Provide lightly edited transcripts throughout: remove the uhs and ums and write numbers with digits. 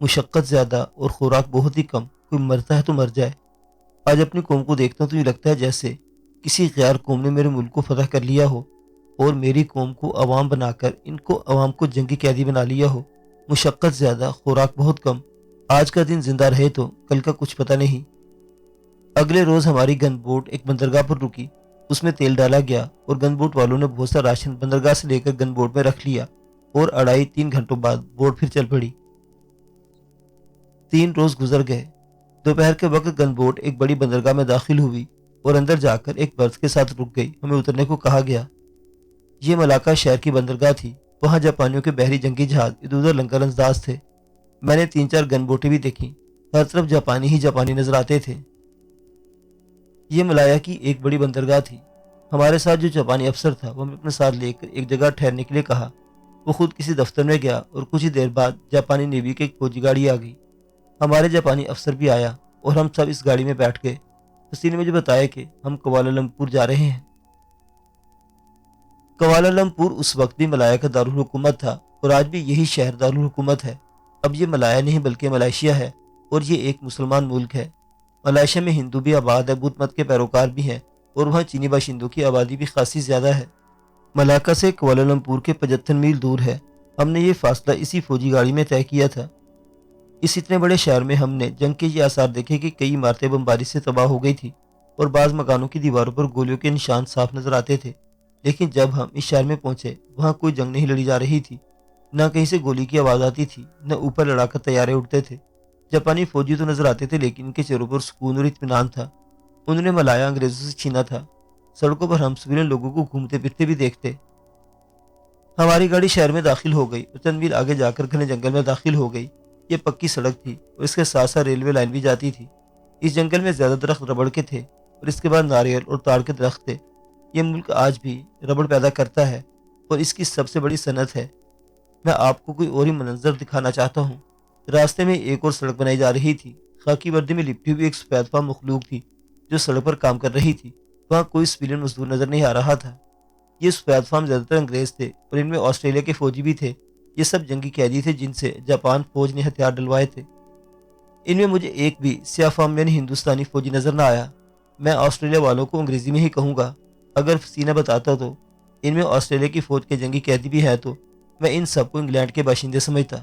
مشقت زیادہ اور خوراک بہت ہی کم، کوئی مرتا ہے تو مر جائے۔ آج اپنی قوم کو دیکھتا ہوں تو یہ لگتا ہے جیسے کسی غیر قوم نے میرے ملک کو فتح کر لیا ہو اور میری قوم کو عوام بنا کر ان کو عوام کو جنگی قیدی بنا لیا ہو۔ مشقت زیادہ، خوراک بہت کم، آج کا دن زندہ رہے تو کل کا کچھ پتہ نہیں۔ اگلے روز ہماری گن بوٹ ایک بندرگاہ پر رکی، اس میں تیل ڈالا گیا اور گن بوٹ والوں نے بہت سا راشن بندرگاہ سے لے کر گن بوٹ میں رکھ لیا اور 2.5-3 گھنٹوں بعد بوٹ پھر چل پڑی۔ 3 روز گزر گئے۔ دوپہر کے وقت گن بوٹ ایک بڑی بندرگاہ میں داخل ہوئی اور اندر جا کر ایک برف کے ساتھ رک گئی۔ ہمیں اترنے کو کہا گیا۔ یہ ملاقہ شہر کی بندرگاہ تھی، وہاں جاپانیوں کے بحری جنگی جہاز ادھر ادھر لنگر انداز تھے۔ میں نے 3-4 گن بوٹیں بھی دیکھیں، ہر طرف جاپانی ہی جاپانی نظر آتے تھے۔ یہ ملایا کی ایک بڑی بندرگاہ تھی۔ ہمارے ساتھ جو جاپانی افسر تھا وہ ہمیں اپنے ساتھ لے کر ایک جگہ ٹھہرنے کے لیے کہا۔ وہ خود کسی دفتر میں گیا اور کچھ ہی دیر بعد جاپانی نیوی کی ایک فوجی گاڑی آ گئی۔ ہمارے جاپانی افسر بھی آیا اور ہم سب اس گاڑی میں بیٹھ گئے۔ کسی نے مجھے بتایا کہ ہم کوالالمپور جا رہے ہیں۔ کوالالمپور اس وقت بھی ملایا کا دارالحکومت تھا اور آج بھی یہی شہر دارالحکومت ہے۔ اب یہ ملایا نہیں بلکہ ملائیشیا ہے اور یہ ایک مسلمان ملک ہے۔ ملائیشیا میں ہندو بھی آباد ہے، بدھ مت کے پیروکار بھی ہیں اور وہاں چینی باشندوں کی آبادی بھی خاصی زیادہ ہے۔ ملاکا سے کوالالمپور کے 75 میل دور ہے۔ ہم نے یہ فاصلہ اسی فوجی گاڑی میں طے کیا تھا۔ اس اتنے بڑے شہر میں ہم نے جنگ کے یہ آثار دیکھے کہ کئی عمارتیں بمباری سے تباہ ہو گئی تھی اور بعض مکانوں کی دیواروں پر گولیوں کے نشان صاف نظر آتے تھے۔ لیکن جب ہم اس شہر میں پہنچے وہاں کوئی جنگ نہیں لڑی جا رہی تھی، نہ کہیں سے گولی کی آواز آتی تھی، نہ اوپر لڑا کر طیارے اڑتے تھے۔ جاپانی فوجی تو نظر آتے تھے لیکن ان کے چہروں پر سکون اور اطمینان تھا۔ انہوں نے ملایا انگریزوں سے چھینا تھا۔ سڑکوں پر ہم سویلین لوگوں کو گھومتے پھرتے بھی دیکھتے۔ ہماری گاڑی شہر میں داخل ہو گئی اور چند میل آگے جا کر گھنے جنگل میں داخل ہو گئی۔ یہ پکی سڑک تھی اور اس کے ساتھ ساتھ ریلوے لائن بھی جاتی تھی۔ اس جنگل میں زیادہ درخت ربڑ کے تھے اور اس کے بعد ناریل اور تاڑ کے درخت تھے۔ یہ ملک آج بھی ربڑ پیدا کرتا ہے اور اس کی سب سے بڑی صنعت ہے۔ میں آپ کو کوئی اور ہی منظر دکھانا چاہتا ہوں۔ راستے میں ایک اور سڑک بنائی جا رہی تھی۔ خاکی وردی میں لپٹی ہوئی ایک سفید فام مخلوق تھی جو سڑک پر کام کر رہی تھی۔ وہاں کوئی سویلین مزدور نظر نہیں آ رہا تھا۔ یہ سفید فام زیادہ تر انگریز تھے اور ان میں آسٹریلیا کے فوجی بھی تھے۔ یہ سب جنگی قیدی تھے جن سے جاپان فوج نے ہتھیار ڈلوائے تھے۔ ان میں مجھے ایک بھی سیاہ فام یعنی ہندوستانی فوجی نظر نہ آیا۔ میں آسٹریلیا والوں کو انگریزی میں ہی کہوں گا۔ اگر سینہ بتاتا تو ان میں آسٹریلیا کی فوج کے جنگی قیدی بھی ہے تو میں ان سب کو انگلینڈ کے باشندے سمجھتا۔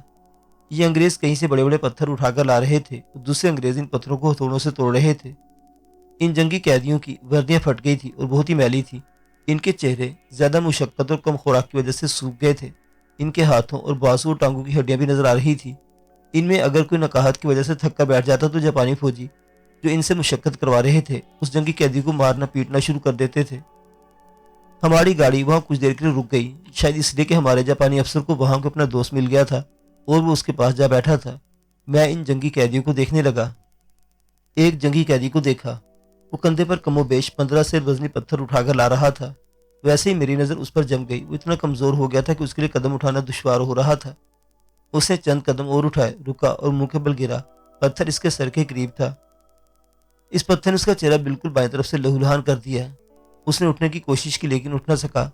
یہ انگریز کہیں سے بڑے بڑے پتھر اٹھا کر لا رہے تھے اور دوسرے انگریز ان پتھروں کو ہتھوڑوں سے توڑ رہے تھے۔ ان جنگی قیدیوں کی وردیاں پھٹ گئی تھی اور بہت ہی میلی تھی۔ ان کے چہرے زیادہ مشقت اور کم خوراک کی وجہ سے سوکھ گئے تھے۔ ان کے ہاتھوں اور بازو اور ٹانگوں کی ہڈیاں بھی نظر آ رہی تھی۔ ان میں اگر کوئی نقاہت کی وجہ سے تھک کر بیٹھ جاتا تو جاپانی فوجی جو ان سے مشقت کروا رہے تھے اس جنگی قیدی کو مارنا پیٹنا شروع کر دیتے تھے۔ ہماری گاڑی وہاں کچھ دیر کے لیے رک گئی، شاید اس لیے کہ ہمارے جاپانی افسر کو وہاں کو اپنا دوست مل گیا تھا اور وہ اس کے پاس جا بیٹھا تھا۔ میں ان جنگی قیدیوں کو دیکھنے لگا۔ ایک جنگی قیدی کو دیکھا، وہ کندھے پر کم و بیش 15 سے وزنی پتھر اٹھا کر لا رہا تھا۔ ویسے ہی میری نظر اس پر جم گئی۔ وہ اتنا کمزور ہو گیا تھا کہ اس کے لیے قدم اٹھانا دشوار ہو رہا تھا۔ اس نے چند قدم اور اٹھائے، رکا اور منہ کے بل گرا۔ پتھر اس کے سر کے قریب تھا۔ اس پتھر نے اس کا چہرہ بالکل بائیں طرف سے لہولہان کر دیا۔ اس نے اٹھنے کی کوشش کی لیکن اٹھ نہ سکا۔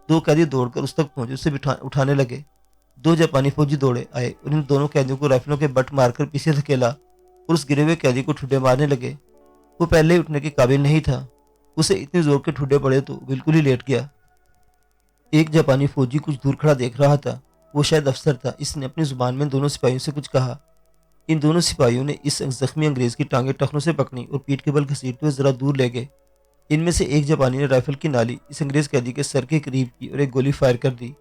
2 قیدی دوڑ کر اس تک پہنچے، اسے اٹھانے لگے۔ 2 جاپانی فوجی دوڑے آئے اور ان دونوں قیدیوں کو رائفلوں کے بٹ مار کر پیچھے دھکیلا اور اس گرے ہوئے قیدی کو ٹھڈے مارنے لگے۔ وہ پہلے ہی اٹھنے کے قابل نہیں تھا، اسے اتنی زور کے ٹھڈے پڑے تو بالکل ہی لیٹ گیا۔ ایک جاپانی فوجی کچھ دور کھڑا دیکھ رہا تھا، وہ شاید افسر تھا۔ اس نے اپنی زبان میں دونوں سپاہیوں سے کچھ کہا۔ ان دونوں سپاہیوں نے اس زخمی انگریز کی ٹانگیں ٹخنوں سے پکڑی اور پیٹھ کے بل گھسیٹتے ہوئے ذرا دور لے گئے۔ ان میں سے ایک جاپانی نے رائفل کی نالی اس انگریز قیدی کے سر کے قریب کی اور ایک گولی فائر کر دی۔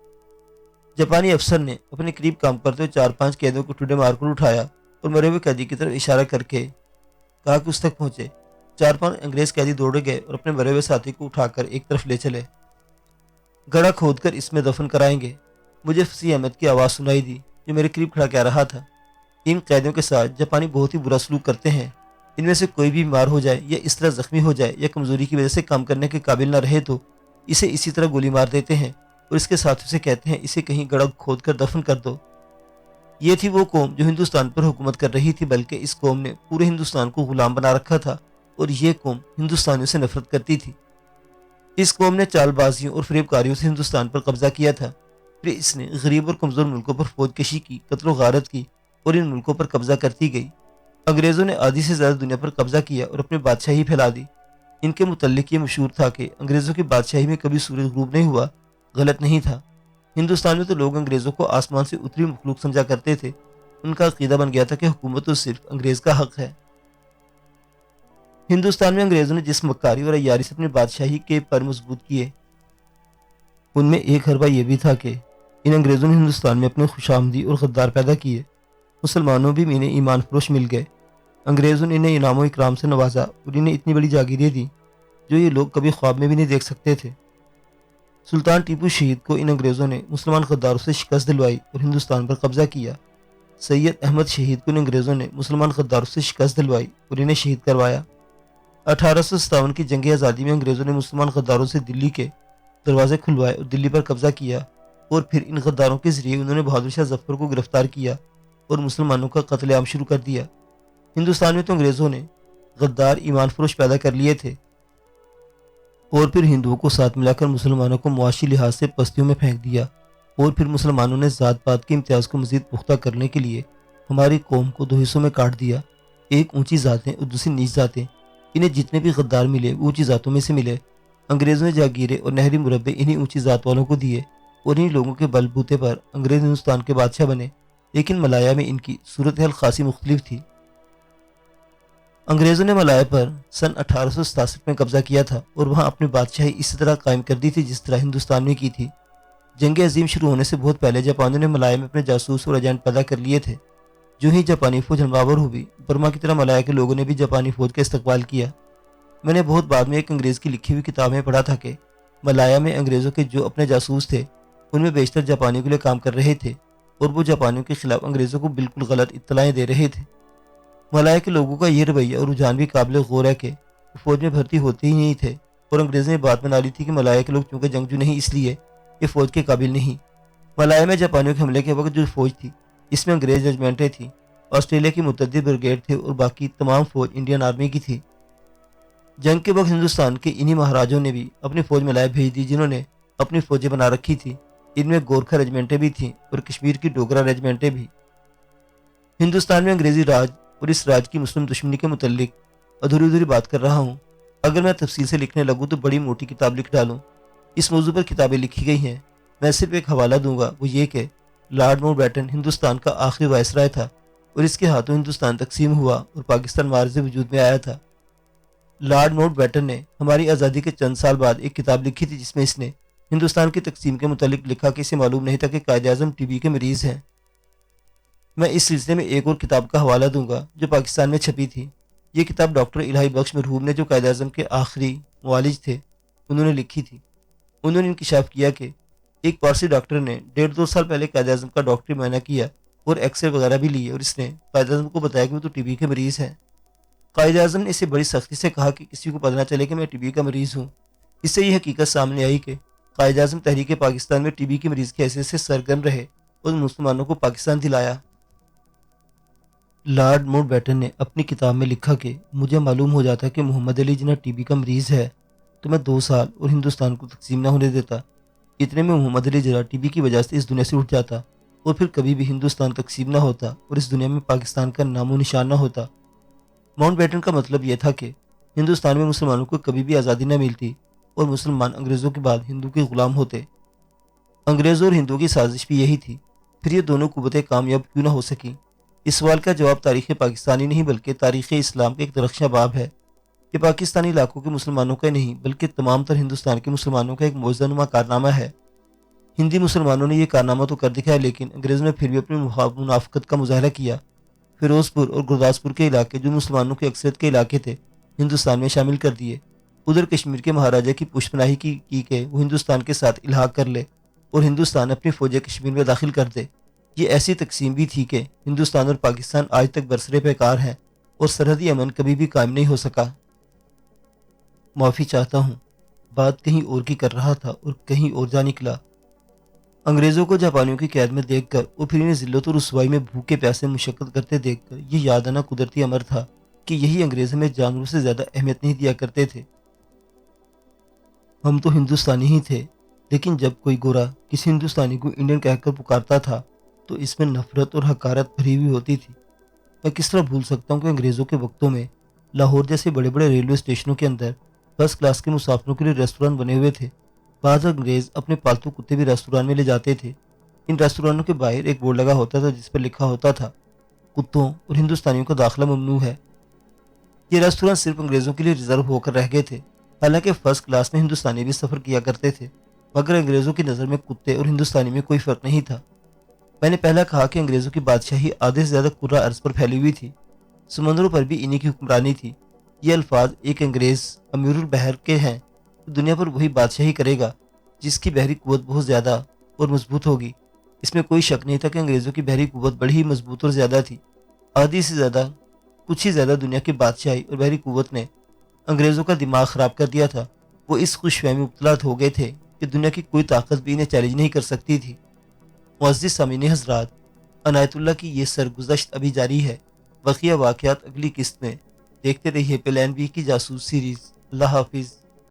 جاپانی افسر نے اپنے قریب کام کرتے ہوئے 4-5 قیدیوں کو ٹھڈے مار کر اٹھایا اور مرے ہوئے قیدی کی طرف اشارہ کر کے کہا کہ اس تک پہنچے۔ 4-5 انگریز قیدی دوڑے گئے اور اپنے مرے ہوئے ساتھی کو اٹھا کر ایک طرف لے چلے۔ گڑھا کھود کر اس میں دفن کرائیں گے۔ مجھے فصیح احمد کی آواز سنائی دی جو میرے قریب کھڑا کہہ رہا تھا، ان قیدیوں کے ساتھ جاپانی بہت ہی برا سلوک کرتے ہیں۔ ان میں سے کوئی بھی بیمار ہو جائے یا اس طرح زخمی ہو جائے یا کمزوری کی وجہ سے کام کرنے کے قابل نہ رہے تو اسے اسی طرح گولی مار دیتے ہیں اور اس کے ساتھیوں سے کہتے ہیں اسے کہیں گڑھا کھود کر دفن کر دو۔ یہ تھی وہ قوم جو ہندوستان پر حکومت کر رہی تھی، بلکہ اس قوم نے پورے ہندوستان کو غلام بنا رکھا تھا اور یہ قوم ہندوستانیوں سے نفرت کرتی تھی۔ اس قوم نے چال بازیوں اور فریب کاریوں سے ہندوستان پر قبضہ کیا تھا۔ پھر اس نے غریب اور کمزور ملکوں پر فوج کشی کی، قتل و غارت کی اور ان ملکوں پر قبضہ کرتی گئی۔ انگریزوں نے آدھی سے زیادہ دنیا پر قبضہ کیا اور اپنی بادشاہی پھیلا دی۔ ان کے متعلق یہ مشہور تھا کہ انگریزوں کی بادشاہی میں کبھی سورج غروب نہیں ہوا، غلط نہیں تھا۔ ہندوستان میں تو لوگ انگریزوں کو آسمان سے اتری مخلوق سمجھا کرتے تھے۔ ان کا عقیدہ بن گیا تھا کہ حکومت تو صرف انگریز کا حق ہے۔ ہندوستان میں انگریزوں نے جس مکاری اور عیاری سے اپنی بادشاہی کے پر مضبوط کیے، ان میں ایک حربہ یہ بھی تھا کہ ان انگریزوں نے ہندوستان میں اپنے خوشامدی اور غدار پیدا کیے۔ مسلمانوں بھی انہیں ایمان فروش مل گئے۔ انگریزوں نے انہیں انعام و اکرام سے نوازا اور انہیں اتنی بڑی جاگیریں دی جو یہ لوگ کبھی خواب میں بھی نہیں دیکھ سکتے تھے۔ سلطان ٹیپو شہید کو ان انگریزوں نے مسلمان غداروں سے شکست دلوائی اور ہندوستان پر قبضہ کیا۔ سید احمد شہید کو ان انگریزوں نے مسلمان غداروں سے شکست دلوائی اور انہیں شہید کروایا۔ 1857 کی جنگ آزادی میں انگریزوں نے مسلمان غداروں سے دلی کے دروازے کھلوائے اور دلی پر قبضہ کیا، اور پھر ان غداروں کے ذریعے انہوں نے بہادر شاہ ظفر کو گرفتار کیا اور مسلمانوں کا قتل عام شروع کر دیا۔ ہندوستان میں تو انگریزوں نے غدار ایمان فروش پیدا کر لیے تھے، اور پھر ہندوؤں کو ساتھ ملا کر مسلمانوں کو معاشی لحاظ سے پستیوں میں پھینک دیا، اور پھر مسلمانوں نے ذات پات کے امتیاز کو مزید پختہ کرنے کے لیے ہماری قوم کو دو حصوں میں کاٹ دیا، ایک اونچی ذاتیں اور دوسری نیچ ذاتیں۔ انہیں جتنے بھی غدار ملے وہ اونچی ذاتوں میں سے ملے۔ انگریزوں نے جاگیریں اور نہری مربے انہیں اونچی ذات والوں کو دیے، اور انہیں لوگوں کے بل بوتے پر انگریز ہندوستان کے بادشاہ بنے۔ لیکن ملایا میں ان کی صورتحال خاصی مختلف تھی۔ انگریزوں نے ملایا پر سن 1867 میں قبضہ کیا تھا اور وہاں اپنی بادشاہی اسی طرح قائم کر دی تھی جس طرح ہندوستان میں کی تھی۔ جنگ عظیم شروع ہونے سے بہت پہلے جاپانیوں نے ملایا میں اپنے جاسوس اور ایجنٹ پیدا کر لیے تھے۔ جو ہی جاپانی فوج ہملاور ہوئی، برما کی طرح ملایا کے لوگوں نے بھی جاپانی فوج کا استقبال کیا۔ میں نے بہت بعد میں ایک انگریز کی لکھی ہوئی کتاب میں پڑھا تھا کہ ملایا میں انگریزوں کے جو اپنے جاسوس تھے ان میں بیشتر جاپانیوں کے لیے کام کر رہے تھے، اور وہ جاپانیوں کے خلاف انگریزوں کو بالکل غلط اطلاعیں دے رہے تھے۔ ملایا کے لوگوں کا یہ رویہ اور رجحان بھی قابل غور ہے کہ وہ فوج میں بھرتی ہوتے ہی نہیں تھے، اور انگریزوں نے بات بنا لی تھی کہ ملایا کے لوگ چونکہ جنگجو نہیں اس لیے یہ فوج کے قابل نہیں۔ ملایا میں جاپانیوں کے حملے کے وقت جو فوج تھی اس میں انگریز رجمنٹیں تھیں، آسٹریلیا کی متعدد بریگیڈ تھے، اور باقی تمام فوج انڈین آرمی کی تھی۔ جنگ کے وقت ہندوستان کے انہی مہاراجوں نے بھی اپنی فوج ملایا بھیج دی جنہوں نے اپنی فوجیں بنا رکھی تھی۔ ان میں گورکھا رجمنٹیں بھی تھیں اور کشمیر کی ڈوگرا رجمنٹیں بھی۔ ہندوستان میں انگریزی راج اور اس راج کی مسلم دشمنی کے متعلق ادھوری ادھوری بات کر رہا ہوں۔ اگر میں تفصیل سے لکھنے لگوں تو بڑی موٹی کتاب لکھ ڈالوں۔ اس موضوع پر کتابیں لکھی گئی ہیں، میں صرف ایک حوالہ دوں گا، وہ یہ کہ لارڈ ماؤنٹ بیٹن ہندوستان کا آخری وائسرائے تھا، اور اس کے ہاتھوں ہندوستان تقسیم ہوا اور پاکستان معرض وجود میں آیا تھا۔ لارڈ ماؤنٹ بیٹن نے ہماری آزادی کے چند سال بعد ایک کتاب لکھی تھی جس میں اس نے ہندوستان کی تقسیم کے متعلق لکھا کہ اسے معلوم نہیں تھا کہ قائد اعظم ٹی بی کے مریض ہیں۔ میں اس سلسلے میں ایک اور کتاب کا حوالہ دوں گا جو پاکستان میں چھپی تھی۔ یہ کتاب ڈاکٹر الہی بخش مرحوم نے جو قائد اعظم کے آخری معالج تھے انہوں نے لکھی تھی۔ انہوں نے انکشاف کیا کہ ایک پارسی ڈاکٹر نے 1.5-2 سال پہلے قائد اعظم کا ڈاکٹری معائنہ کیا اور ایکس رے وغیرہ بھی لیے، اور اس نے قائد اعظم کو بتایا کہ وہ تو ٹی بی کے مریض ہیں۔ قائد اعظم نے اسے بڑی سختی سے کہا کہ کسی کو پتہ نہ چلے کہ میں ٹی بی کا مریض ہوں۔ اس سے یہ حقیقت سامنے آئی کہ قائد اعظم تحریک پاکستان میں ٹی بی کے مریض کی حیثیت سے سرگرم رہے اور مسلمانوں کو پاکستان دلایا۔ لارڈ ماؤنٹ بیٹن نے اپنی کتاب میں لکھا کہ مجھے معلوم ہو جاتا کہ محمد علی جناح ٹی بی کا مریض ہے تو میں 2 سال اور ہندوستان کو تقسیم نہ ہونے دیتا۔ اتنے میں محمد علی جناح ٹی بی کی وجہ سے اس دنیا سے اٹھ جاتا، اور پھر کبھی بھی ہندوستان تقسیم نہ ہوتا اور اس دنیا میں پاکستان کا نام و نشان نہ ہوتا۔ ماؤنٹ بیٹن کا مطلب یہ تھا کہ ہندوستان میں مسلمانوں کو کبھی بھی آزادی نہ ملتی اور مسلمان انگریزوں کے بعد ہندو کے غلام ہوتے۔ انگریزوں اور ہندوؤں کی سازش بھی یہی تھی، پھر یہ دونوں قوتیں کامیاب کیوں نہ ہو سکیں؟ اس سوال کا جواب تاریخ پاکستانی نہیں بلکہ تاریخ اسلام کا ایک درخشاں باب ہے۔ یہ پاکستانی علاقوں کے مسلمانوں کا نہیں بلکہ تمام تر ہندوستان کے مسلمانوں کا ایک معجزہ نما کارنامہ ہے۔ ہندی مسلمانوں نے یہ کارنامہ تو کر دکھایا، لیکن انگریزوں نے پھر بھی اپنی منافقت کا مظاہرہ کیا۔ فیروز پور اور گرداسپور کے علاقے جو مسلمانوں کی اکثریت کے علاقے تھے ہندوستان میں شامل کر دیے۔ ادھر کشمیر کے مہاراجا کی پشت پناہی کی کہ وہ ہندوستان کے ساتھ الحاق کر لے اور ہندوستان اپنی فوجیں کشمیر میں داخل کر دے۔ یہ ایسی تقسیم بھی تھی کہ ہندوستان اور پاکستان آج تک برسرے پیکار ہیں اور سرحدی امن کبھی بھی قائم نہیں ہو سکا۔ معافی چاہتا ہوں، بات کہیں اور کی کر رہا تھا اور کہیں اور جا نکلا۔ انگریزوں کو جاپانیوں کی قید میں دیکھ کر اور پھر انہیں ذلت اور رسوائی میں بھوکے پیاسے مشقت کرتے دیکھ کر یہ یاد آنا قدرتی امر تھا کہ یہی انگریز ہمیں جانوروں سے زیادہ اہمیت نہیں دیا کرتے تھے۔ ہم تو ہندوستانی ہی تھے، لیکن جب کوئی گورا کسی ہندوستانی کو انڈین کہہ کر پکارتا تھا تو اس میں نفرت اور حقارت بھری ہوئی ہوتی تھی۔ میں کس طرح بھول سکتا ہوں کہ انگریزوں کے وقتوں میں لاہور جیسے بڑے بڑے ریلوے اسٹیشنوں کے اندر فرسٹ کلاس کے مسافروں کے لیے ریستوران بنے ہوئے تھے۔ بعض انگریز اپنے پالتو کتے بھی ریستوران میں لے جاتے تھے۔ ان ریستورانوں کے باہر ایک بورڈ لگا ہوتا تھا جس پر لکھا ہوتا تھا کتوں اور ہندوستانیوں کا داخلہ ممنوع ہے۔ یہ ریستوران صرف انگریزوں کے لیے ریزرو ہو کر رہ گئے تھے۔ حالانکہ فرسٹ کلاس میں ہندوستانی بھی سفر کیا کرتے تھے، مگر انگریزوں کی نظر میں کتے اور ہندوستانی میں کوئی فرق نہیں تھا۔ میں نے پہلا کہا کہ انگریزوں کی بادشاہی آدھے سے زیادہ کرہ ارض پر پھیلی ہوئی تھی، سمندروں پر بھی انہی کی حکمرانی تھی۔ یہ الفاظ ایک انگریز امیر البحر کے ہیں، دنیا پر وہی بادشاہی کرے گا جس کی بحری قوت بہت زیادہ اور مضبوط ہوگی۔ اس میں کوئی شک نہیں تھا کہ انگریزوں کی بحری قوت بڑی ہی مضبوط اور زیادہ تھی۔ آدھی سے زیادہ کچھ ہی زیادہ دنیا کی بادشاہی اور بحری قوت نے انگریزوں کا دماغ خراب کر دیا تھا۔ وہ اس خوش فہمی مبتلا ہو گئے تھے کہ دنیا کی کوئی طاقت بھی انہیں چیلنج نہیں کر سکتی تھی۔ معزز سامعین حضرات، عنایت اللہ کی یہ سرگزشت ابھی جاری ہے۔ بقیہ واقعات اگلی قسط میں۔ دیکھتے رہیے پلان بی کی جاسوس سیریز۔ اللہ حافظ۔